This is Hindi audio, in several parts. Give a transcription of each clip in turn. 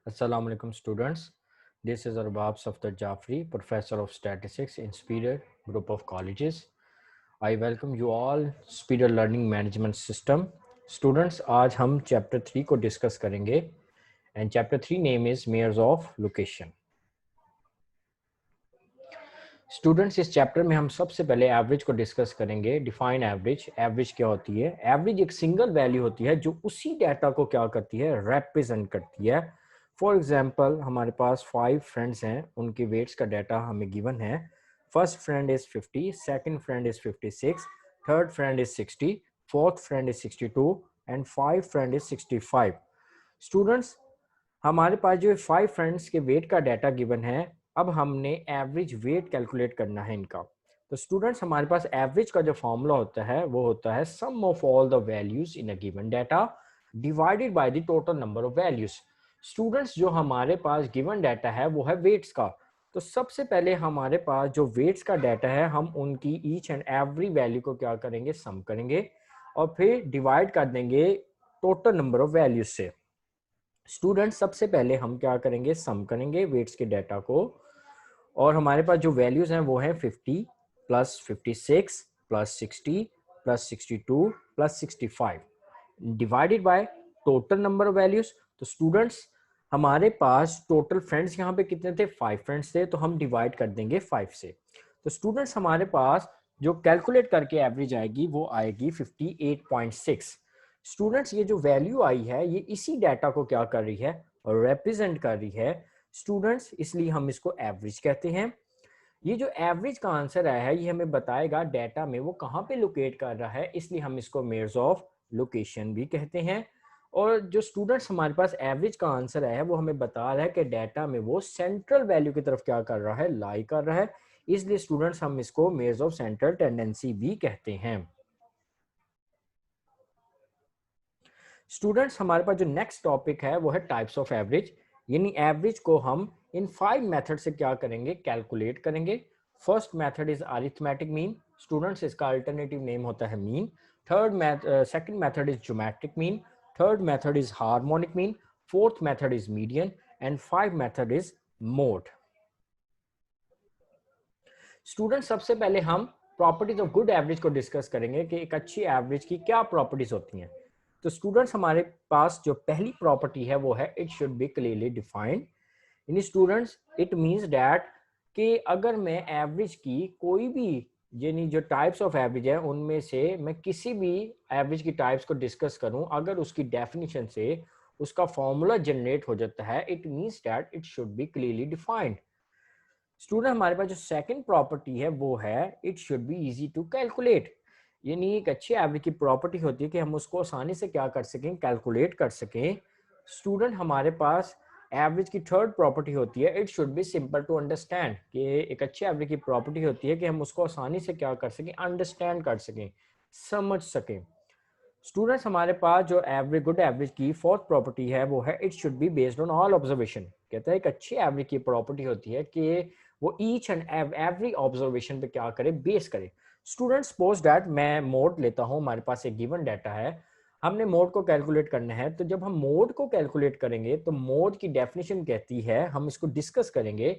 Assalamu alaikum students. This is Arbab Safdar Jafri, Professor of Statistics in Speeder Group of Colleges. I welcome you all Speeder Learning Management System. Students, आज हम Chapter 3 को discuss करेंगे and Chapter 3 name is Measures of Location. Students इस चैप्टर में हम सबसे पहले एवरेज को डिस्कस करेंगे. Define average. एवरेज क्या होती है? एवरेज एक सिंगल वैल्यू होती है जो उसी डाटा को क्या करती है, रिप्रेजेंट करती है. फॉर एग्जांपल हमारे पास 5 फ्रेंड्स हैं, उनके वेट्स का डाटा हमें गिवन है. First friend is 50, second friend is 56, third friend is 60, fourth friend is 62 and 5 friend is 65. Students, हमारे पास जो 5 फ्रेंड्स के वेट का डाटा गिवन है, अब हमने एवरेज वेट कैलकुलेट करना है इनका. तो स्टूडेंट्स, हमारे पास एवरेज का जो फॉर्मूला होता है वो होता है sum of all the values in a given data divided by the total number of values. Students, जो हमारे पास गिवन डाटा है वो है वेट्स का. तो सबसे पहले हमारे पास जो वेट्स का डाटा है, हम उनकी ईच एंड एवरी वैल्यू को क्या करेंगे, सम करेंगे और फिर डिवाइड कर देंगे टोटल नंबर ऑफ वैल्यूज से. स्टूडेंट्स, सबसे पहले हम क्या करेंगे, सम करेंगे वेट्स के डाटा को. और हमारे पास जो वैल्यूज हैं वो हैं 50 plus 56 plus 60 plus 62 plus 65 divided by total number of values. तो स्टूडेंट्स, हमारे पास टोटल फ्रेंड्स यहाँ पे कितने थे, 5 फ्रेंड्स थे, तो हम डिवाइड कर देंगे 5 से. तो स्टूडेंट्स, हमारे पास जो कैलकुलेट करके एवरेज आएगी वो आएगी 58.6. स्टूडेंट्स, ये जो वैल्यू आई है ये इसी डाटा को क्या कर रही है, रिप्रेजेंट कर रही है. स्टूडेंट्स, इसलिए हम इसको एवरेज कहते हैं. ये जो एवरेज का आंसर आया है ये हमें बताएगा डाटा में वो कहाँ पे लोकेट कर रहा है, इसलिए हम इसको मेजर्स ऑफ लोकेशन भी कहते हैं. और जो स्टूडेंट्स हमारे पास एवरेज का आंसर आया है वो हमें बता रहा है कि डाटा में वो सेंट्रल वैल्यू की तरफ क्या कर रहा है, लाई कर रहा है. इसलिए स्टूडेंट्स, हम इसको मेजर्स ऑफ सेंट्रल टेंडेंसी भी कहते हैं. स्टूडेंट्स, हमारे पास जो नेक्स्ट टॉपिक है वो है टाइप्स ऑफ एवरेज. यानी एवरेज को हम इन 5 मेथड से क्या करेंगे, कैलकुलेट करेंगे. First method is arithmetic mean. Students, इसका अल्टरनेटिव नेम होता है mean. Second method is geometric mean. Third method is harmonic mean. Fourth method is median and 5 method is mode. Students, सबसे पहले हम प्रॉपर्टीज ऑफ गुड एवरेज को डिस्कस करेंगे कि एक अच्छी एवरेज की क्या प्रॉपर्टीज होती हैं. तो स्टूडेंट्स, हमारे पास जो पहली प्रॉपर्टी है वो है it should be clearly defined. In students, it means that कि अगर मैं एवरेज की कोई भी यानी जो टाइप्स ऑफ एवरेज है उनमें से मैं किसी भी एवरेज की टाइप्स को डिस्कस करूं, अगर उसकी डेफिनेशन से उसका फॉर्मूला जनरेट हो जाता है, it means that it should be clearly defined. Student, हमारे पास जो सेकंड प्रॉपर्टी है वो है it should be easy to calculate. यानी एक अच्छी एवरेज की प्रॉपर्टी होती है कि हम उसको आसानी से क्या कर सकें, कैलकुलेट कर सकें. स्टूडेंट, हमारे पास एवरेज की थर्ड प्रॉपर्टी होती है it should be simple to understand. कि एक अच्छी एवरेज की प्रॉपर्टी होती है कि हम उसको आसानी से क्या कर सकें, अंडरस्टैंड कर सकें, समझ सकें. स्टूडेंट्स, हमारे पास जो एवरेज गुड एवरेज की फोर्थ प्रॉपर्टी है वो है it should be based on all observation. कहता है एक अच्छी एवरेज की प्रॉपर्टी होती है कि वो ईच एंड एवरी ऑब्जर्वेशन पे क्या करे, बेस करे. स्टूडेंट्स, सपोज दैट मैं मोड लेता हूँ, हमारे पास एक गिवन डाटा है, हमने मोड को कैलकुलेट करना है. तो जब हम मोड को कैलकुलेट करेंगे तो मोड की डेफिनेशन कहती है, हम इसको डिस्कस करेंगे.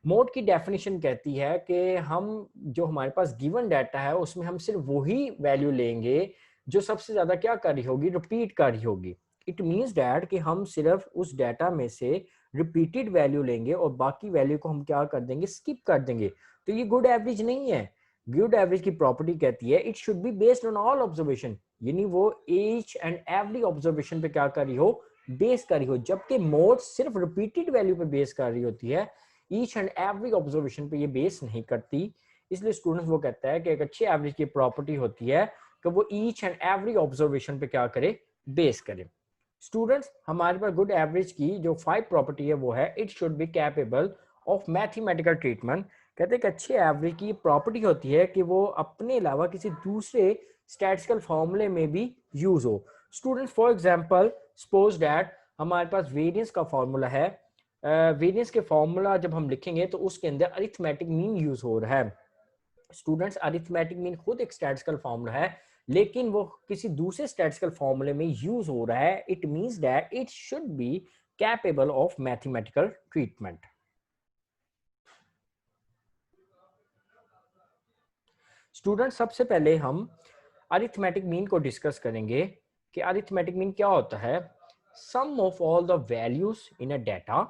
मोड की डेफिनेशन कहती है कि हम जो हमारे पास गिवन डाटा है उसमें हम सिर्फ वही वैल्यू लेंगे जो सबसे ज्यादा क्या कर रही होगी, रिपीट कर रही होगी. इट मींस दैट कि हम सिर्फ उस डाटा में से रिपीटेड वैल्यू लेंगे और बाकी वैल्यू को हम क्या कर देंगे, स्किप कर देंगे. तो ये गुड एवरेज नहीं है. गुड एवरेज की प्रॉपर्टी कहती है it should be based on all observation. यानी वो ईच एंड एवरी ऑब्जर्वेशन पे क्या कर रही हो, बेस कर रही हो. जबकि मोड सिर्फ रिपीटेड वैल्यू पे बेस कर रही होती है, ईच एंड एवरी ऑब्जर्वेशन पे ये बेस नहीं करती. इसलिए स्टूडेंट्स, वो कहता है कि एक अच्छी एवरेज की प्रॉपर्टी होती है कि वो ईच एंड एवरी ऑब्जर्वेशन पे क्या करे, बेस करे. स्टूडेंट्स, हमारे पास गुड एवरेज की जो 5 प्रॉपर्टी है वो है it should be capable of mathematical treatment. कहते हैं कि अच्छी एवरेज की प्रॉपर्टी होती है कि वो अपने अलावा किसी दूसरे स्टैटिस्टिकल फॉर्मूले में भी यूज हो. Students, for example suppose that हमारे पास वेरिएंस का फॉर्मूला है. वेरिएंस के फॉर्मूला जब हम लिखेंगे तो उसके अंदर अरिथमेटिक मीन यूज हो रहा है. स्टूडेंट्स, अरिथमेटिक मीन खुद एक स्टैटिस्टिकल फॉर्मूला है लेकिन वो किसी दूसरे स्टैटिस्टिकल फॉर्मूले में यूज हो रहा है. It means that it should be capable of mathematical treatment. Student, सबसे पहले हम अरिथमेटिक मीन को डिस्कस करेंगे कि अरिथमेटिक मीन क्या होता है। Sum of all the values in a data,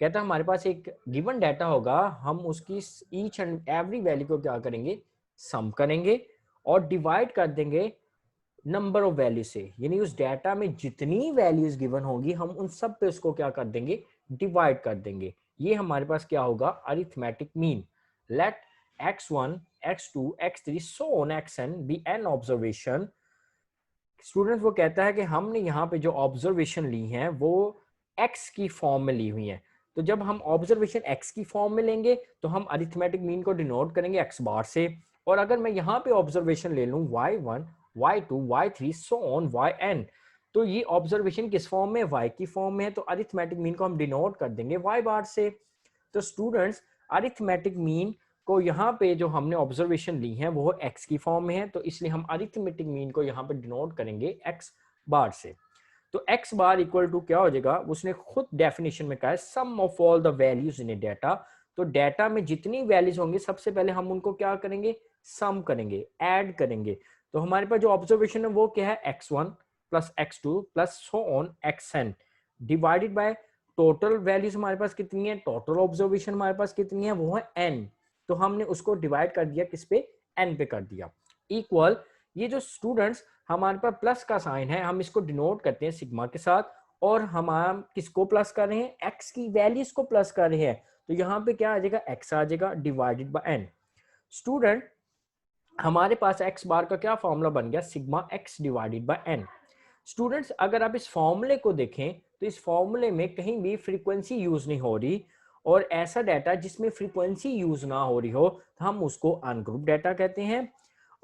कहता है हमारे पास एक गिवन डाटा होगा, हम उसकी ईच एंड एवरी वैल्यू को क्या करेंगे, सम करेंगे और डिवाइड कर देंगे नंबर ऑफ वैल्यू से, यानी उस डाटा में जितनी वैल्यूज गिवन होगी हम उन सब पे उसको क्या कर देंगे, डिवाइड कर देंगे। ये हमारे पास क्या होगा, arithmetic mean. Let x1 x2 x3 so on xn be an observation। Students, वो कहता है कि हमने यहाँ पे जो ऑब्जर्वेशन ली हैं वो x की फॉर्म में ली हुई हैं। तो जब हम ऑब्जर्वेशन x की फॉर्म में लेंगे तो हम अरिथमेटिक मीन को डिनोट करेंगे x बार से। और अगर मैं यहाँ पे ऑब्जर्वेशन ले लूँ y1 y2 y3 so on yn, तो ये ऑब्जर्वेशन किस फॉर्म में, y की फॉर्म में है, तो अरिथमेटिक मीन को हम डिनोट कर देंगे y बार से। तो स्टूडेंट्स, अरिथमेटिक मीन को यहाँ पे जो हमने ऑब्जर्वेशन ली है वो x की फॉर्म में है, तो इसलिए हम अरिथमेटिक मीन को यहाँ पे डिनोट करेंगे x बार से। तो x बार इक्वल टू क्या हो जाएगा, उसने खुद डेफिनेशन में कहा है sum of all the values in a data. तो डाटा में जितनी वैल्यूज होंगी सबसे पहले हम उनको क्या करेंगे, सम करेंगे, ऐड करेंगे। तो हमारे पास जो ऑब्जर्वेशन है वो क्या है, x1 plus x2 plus so on xn divided by total values हमारे पास कितनी है, टोटल ऑब्जर्वेशन हमारे पास कितनी है, वो है n। तो हमने उसको डिवाइड कर दिया किस पे, n पे कर दिया, इक्वल। ये जो स्टूडेंट्स हमारे पास प्लस का साइन है, हम इसको डिनोट करते हैं सिग्मा के साथ, और हम किसको प्लस कर रहे हैं, x की वैल्यूज को प्लस कर रहे हैं। तो यहाँ पे क्या आ जाएगा, x आ जाएगा डिवाइडेड बाय n। स्टूडेंट, हमारे पास x बार का क्या फॉर्मूला बन गया, sigma x divided by n। Students, अगर आप इस फॉर्मूले को देखें तो इस फॉर्मूले में कहीं भी फ्रीक्वेंसी यूज नहीं हो रही, और ऐसा डाटा जिसमें फ्रीक्वेंसी यूज ना हो रही हो तो हम उसको अनग्रुप डाटा कहते हैं।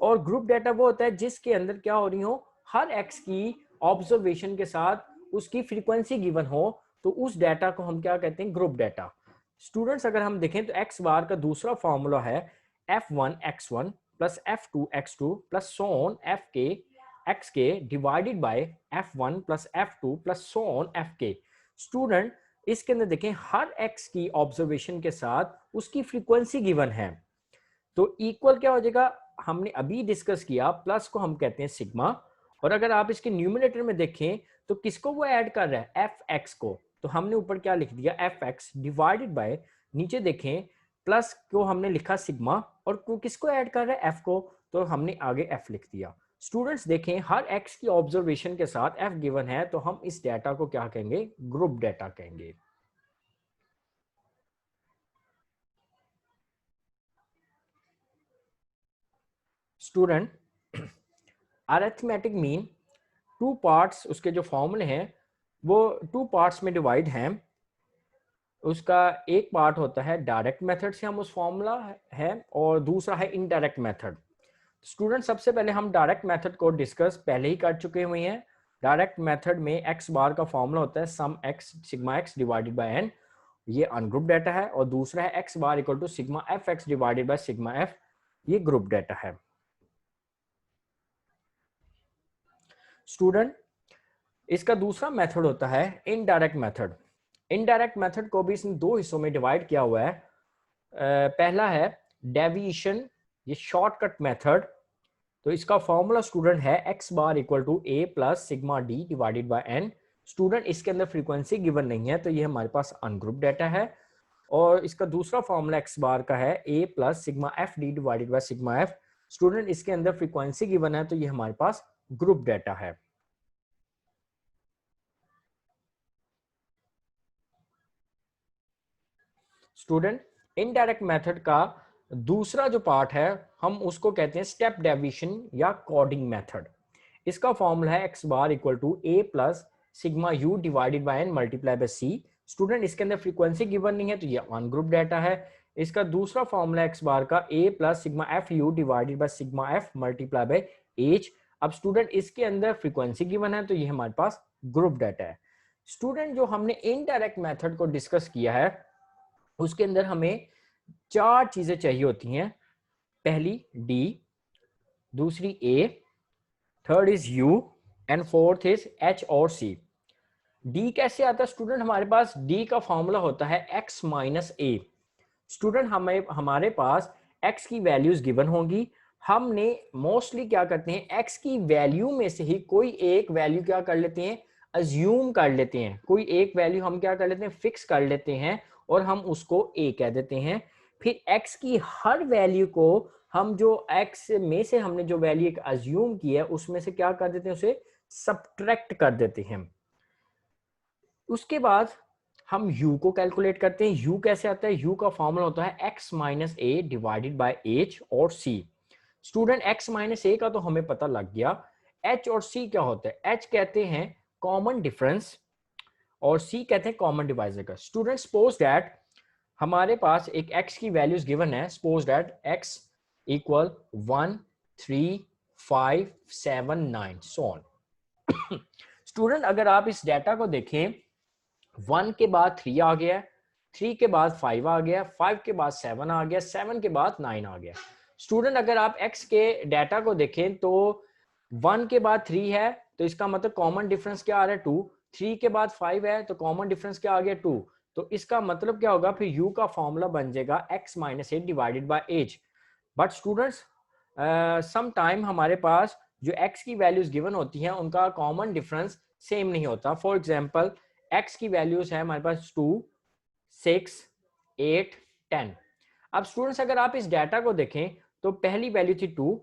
और ग्रुप डाटा वो होता है जिसके अंदर क्या हो रही हो, हर x की ऑब्जर्वेशन के साथ उसकी फ्रीक्वेंसी गिवन हो, तो उस डाटा को हम क्या कहते हैं, ग्रुप डाटा। स्टूडेंट्स, अगर हम देखें तो x बार का दूसरा फॉर्मूला है f1 x1 plus f2 x2 plus so on fk xk divided by f1 plus f2 plus so on fk। Student, इसके अंदर देखें हर x की ऑब्जर्वेशन के साथ उसकी फ्रीक्वेंसी गिवन है, तो इक्वल क्या हो जाएगा, हमने अभी डिस्कस किया, प्लस को हम कहते हैं सिग्मा। और अगर आप इसके न्यूमिनेटर में देखें तो किसको वो ऐड कर रहा है, fx को, तो हमने ऊपर क्या लिख दिया, fx डिवाइडेड बाय, नीचे देखें प्लस को हमने लिखा सिग्मा, और किसको ऐड कर रहा है, f को, तो हमने आगे f लिख दिया। स्टूडेंट्स देखें, हर x की ऑब्जर्वेशन के साथ f गिवन है, तो हम इस डाटा को क्या कहेंगे, ग्रुप डाटा कहेंगे। Student, arithmetic mean two parts, उसके जो फॉर्मूले हैं वो टू पार्ट्स में डिवाइड हैं। उसका एक पार्ट होता है डायरेक्ट मेथड से हम उस फॉर्मूला है, और दूसरा है इनडायरेक्ट मेथड। स्टूडेंट, सबसे पहले हम डायरेक्ट मेथड को डिस्कस पहले ही कर चुके हुए हैं। डायरेक्ट मेथड में x बार का फॉर्मूला होता है sum x sigma x divided by n, ये अनग्रुप डाटा है। और दूसरा है x bar equal to sigma F X divided by sigma f, ये ग्रुप डाटा है। स्टूडेंट, इसका दूसरा मेथड होता है इनडायरेक्ट मेथड। इनडायरेक्ट मेथड को भी इसने दो हिस्सों में डिवाइड किया हुआ है। पहला है डेविएशन, ये शॉर्टकट मेथड। तो इसका फॉर्मूला स्टूडेंट है x bar equal to a plus sigma D divided by n। Student, इसके अंदर फ्रीक्वेंसी गिवन नहीं है, तो ये हमारे पास अनग्रुप डाटा है। और इसका दूसरा फॉर्मूला x बार का है a plus sigma F D divided by sigma f। Student, इसके अंदर फ्रीक्वेंसी गिवन है, तो ये हमारे पास ग्रुप डाटा है। स्टूडेंट, इनडायरेक्ट मेथड का दूसरा जो पार्ट है हम उसको कहते हैं स्टेप डेविएशन या कोडिंग मेथड। इसका फॉर्मूला है x bar equal to a plus sigma u divided by n multiply by c। Student, इसके अंदर फ्रीक्वेंसी गिवन नहीं है, तो ये अनग्रुप डाटा है। इसका दूसरा फॉर्मूला x बार का a plus sigma F you divided by sigma f multiply by h। अब स्टूडेंट, इसके अंदर फ्रीक्वेंसी गिवन है, तो ये हमारे पास ग्रुप डाटा है। स्टूडेंट, जो हमने इनडायरेक्ट मेथड को डिस्कस किया है उसके अंदर हमें चार चीजें चाहिए होती हैं। पहली d, दूसरी a, third is u, and fourth is h और c। डी कैसे आता है स्टूडेंट? हमारे पास डी का फॉर्मूला होता है x माइनस ए। स्टूडेंट हमारे पास x की वैल्यूज गिवन होंगी, हमने मोस्टली क्या करते हैं, x की वैल्यू में से ही कोई एक वैल्यू क्या कर लेते हैं, अज्यूम कर लेते हैं, कोई एक वैल्यू हम क्या कर लेते हैं, फिक्स कर लेते हैं और हम उसको a कह देते हैं। फिर x की हर वैल्यू को हम जो x में से हमने जो वैल्यू एक अज्यूम की है उसमें से क्या कर देते हैं, उसे सब्ट्रैक्ट कर देते हैं। उसके बाद हम u को कैलकुलेट करते हैं। u कैसे आता है? u का फॉर्मूला होता है x minus A divided by h और c। स्टूडेंट x माइनस ए का तो हमें पता लग गया, h और c क्या होता है? h कहते हैं कॉमन डिफरेंस और c कहते हैं कॉमन डिवाइजर का। स्टूडेंट सपोज दैट हमारे पास एक x की वैल्यूज गिवन है, suppose that x equal 1 3 5 7 9 so on. Student अगर आप इस डाटा को देखें, 1 के बाद 3 आ गया, 3 के बाद 5 आ गया, 5 के बाद 7 आ गया, 7 के बाद 9 आ गया। स्टूडेंट अगर आप x के डाटा को देखें तो 1 के बाद 3 है तो इसका मतलब कॉमन डिफरेंस क्या आ रहा है 2, 3 के बाद 5 है तो कॉमन डिफरेंस क्या आ गया 2। तो इसका मतलब क्या होगा, फिर u का फॉर्मूला बन जाएगा x minus A divided by H. But students some time हमारे पास जो x की वैल्यूज गिवन होती हैं उनका कॉमन डिफरेंस सेम नहीं होता। फॉर एग्जाम्पल x की वैल्यूज है हमारे पास 2 6 8 10। अब स्टूडेंट्स अगर आप इस डाटा को देखें तो पहली वैल्यू थी 2,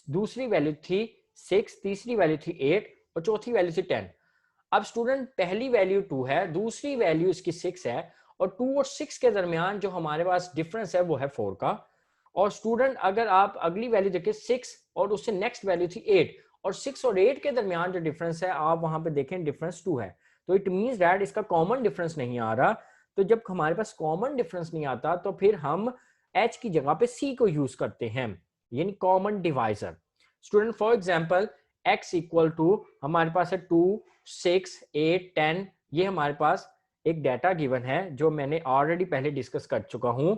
दूसरी वैल्यू थी 6, तीसरी वैल्यू थी 8 और चौथी वैल्यू थी 10। अब स्टूडेंट पहली वैल्यू 2 है, दूसरी वैल्यू इसकी 6 है और 2 और 6 के दरमियान जो हमारे पास डिफरेंस है वो है 4 का। और स्टूडेंट अगर आप अगली वैल्यू देखें 6 और उससे नेक्स्ट वैल्यू थी 8 और 6 और 8 के दरमियान जो डिफरेंस है आप वहां पे देखें डिफरेंस 2 है। तो इट मींस दैट इसका कॉमन डिफरेंस नहीं आ रहा। तो जब हमारे पास कॉमन डिफरेंस नहीं आता तो फिर हम h की जगह पे c को यूज करते हैं, यानी common divisor. Student for example x equal to हमारे पास है 2 6 8 10। ये हमारे पास एक डाटा गिवन है जो मैंने ऑलरेडी पहले डिस्कस कर चुका हूं।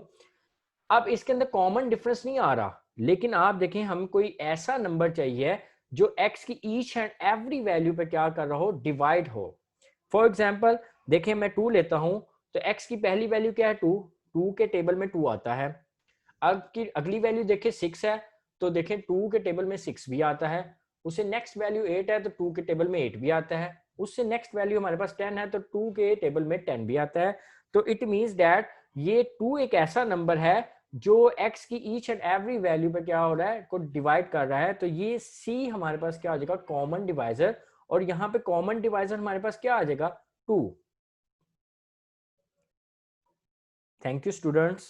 अब इसके अंदर कॉमन डिफरेंस नहीं आ रहा, लेकिन आप देखें हम कोई ऐसा नंबर चाहिए जो x की ईच एंड एवरी वैल्यू पे क्या कर रहा हो, डिवाइड हो। फॉर एग्जाम्पल देखें मैं 2 लेता हूं तो x की पहली वैल्यू क्या है 2, 2 के टेबल में 2 आता है। अब की अगली वैल्यू देखें 6 है तो देखें 2 के टेबल में 6 भी आता है। उससे नेक्स्ट वैल्यू 8 है तो 2 के टेबल में 8 भी आता है। उससे नेक्स्ट वैल्यू हमारे पास 10 है तो 2 के टेबल में 10 भी आता है। तो इट मींस दैट ये 2 एक ऐसा नंबर है जो x की ईच एंड एवरी वैल्यू पे क्या हो रहा है, को डिवाइड कर रहा है। तो ये c हमारे पास क्या आ जाएगा, कॉमन डिवाइजर। और यहाँ पे कॉमन डिवाइजर हमारे पास क्या आ जाएगा 2। Thank you students.